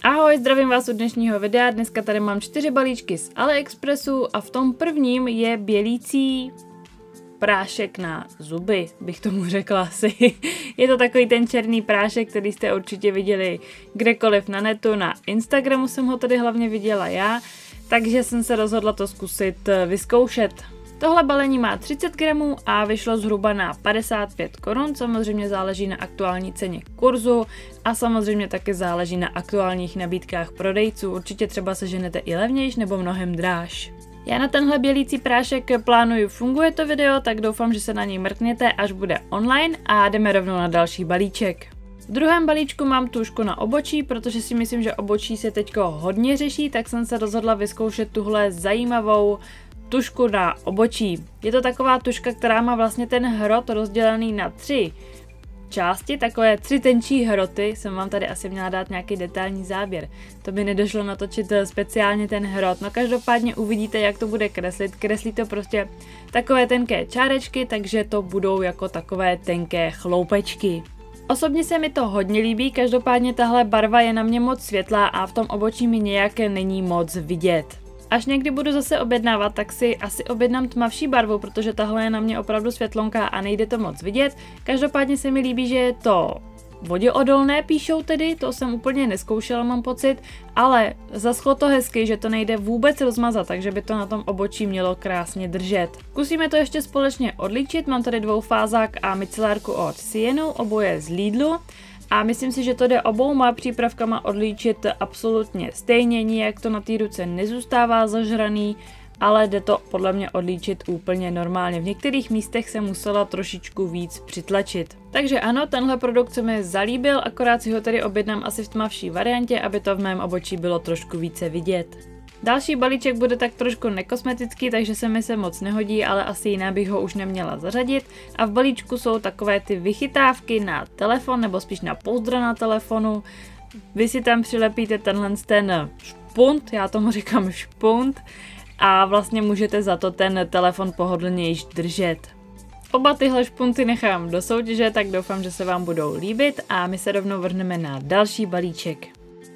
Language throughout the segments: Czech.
Ahoj, zdravím vás u dnešního videa. Dneska tady mám 4 balíčky z AliExpressu a v tom prvním je bělící prášek na zuby, bych tomu řekla asi. Je to takový ten černý prášek, který jste určitě viděli kdekoliv na netu, na Instagramu jsem ho tady hlavně viděla já, takže jsem se rozhodla to zkusit vyzkoušet. Tohle balení má 30 gramů a vyšlo zhruba na 55 korun, samozřejmě záleží na aktuální ceně kurzu a samozřejmě taky záleží na aktuálních nabídkách prodejců, určitě třeba seženete i levnější nebo mnohem dráž. Já na tenhle bělící prášek plánuju, funguje to video, tak doufám, že se na něj mrkněte, až bude online a jdeme rovnou na další balíček. V druhém balíčku mám tužku na obočí, protože si myslím, že obočí se teďko hodně řeší, tak jsem se rozhodla vyzkoušet tuhle zajímavou tužku na obočí. Je to taková tužka, která má vlastně ten hrot rozdělený na 3 části, takové 3 tenčí hroty. Jsem vám tady asi měla dát nějaký detailní záběr. To by nedošlo natočit speciálně ten hrot. No každopádně uvidíte, jak to bude kreslit. Kreslí to prostě takové tenké čárečky, takže to budou jako takové tenké chloupečky. Osobně se mi to hodně líbí, každopádně tahle barva je na mě moc světlá a v tom obočí mi nějak není moc vidět. Až někdy budu zase objednávat, tak si asi objednám tmavší barvu, protože tahle je na mě opravdu světlonká a nejde to moc vidět. Každopádně se mi líbí, že je to voděodolné, píšou tedy, to jsem úplně neskoušela, mám pocit, ale zaschlo to hezky, že to nejde vůbec rozmazat, takže by to na tom obočí mělo krásně držet. Zkusíme to ještě společně odlíčit, mám tady dvoufázák a micelárku od Sienu, oboje z Lidlu. A myslím si, že to jde obouma přípravkama odlíčit absolutně stejně, nijak to na té ruce nezůstává zažraný, ale jde to podle mě odlíčit úplně normálně. V některých místech se musela trošičku víc přitlačit. Takže ano, tenhle produkt se mi zalíbil, akorát si ho tady objednám asi v tmavší variantě, aby to v mém obočí bylo trošku více vidět. Další balíček bude tak trošku nekosmetický, takže se mi moc nehodí, ale asi jiná bych ho už neměla zařadit. A v balíčku jsou takové ty vychytávky na telefon, nebo spíš na pouzdra na telefonu. Vy si tam přilepíte ten špunt, já tomu říkám špunt, a vlastně můžete za to ten telefon pohodlněji držet. Oba tyhle špunty nechám do soutěže, tak doufám, že se vám budou líbit a my se rovnou vrhneme na další balíček.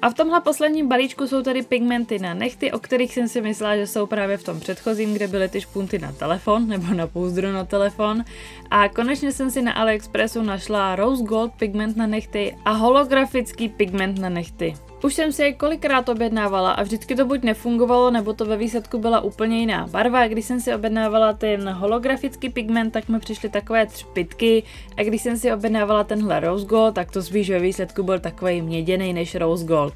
A v tomhle posledním balíčku jsou tady pigmenty na nehty, o kterých jsem si myslela, že jsou právě v tom předchozím, kde byly ty špunty na telefon, nebo na pouzdro na telefon. A konečně jsem si na AliExpressu našla Rose Gold pigment na nehty a holografický pigment na nehty. Už jsem si je kolikrát objednávala a vždycky to buď nefungovalo, nebo to ve výsledku byla úplně jiná barva. Když jsem si objednávala ten holografický pigment, tak mi přišly takové třpytky, a když jsem si objednávala tenhle Rose Gold, tak to spíš ve výsledku byl takový měděný než Rose Gold.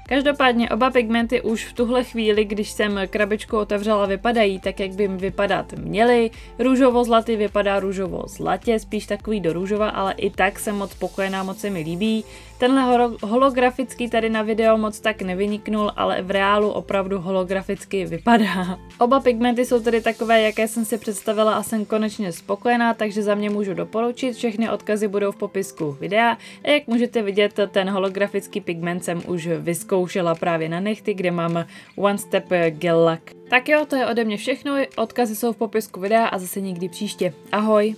Každopádně oba pigmenty už v tuhle chvíli, když jsem krabičku otevřela, vypadají tak, jak by vypadat měly. Růžovo-zlatý vypadá růžovo-zlatě, spíš takový do růžova, ale i tak jsem moc spokojená, moc se mi líbí. Tenhle holografický tady na video moc tak nevyniknul, ale v reálu opravdu holograficky vypadá. Oba pigmenty jsou tedy takové, jaké jsem si představila a jsem konečně spokojená, takže za mě můžu doporučit. Všechny odkazy budou v popisku videa a jak můžete vidět, ten holografický pigment jsem už vyzkoušela právě na nehty, kde mám One Step Gel Lack. Tak jo, to je ode mě všechno, odkazy jsou v popisku videa a zase někdy příště. Ahoj!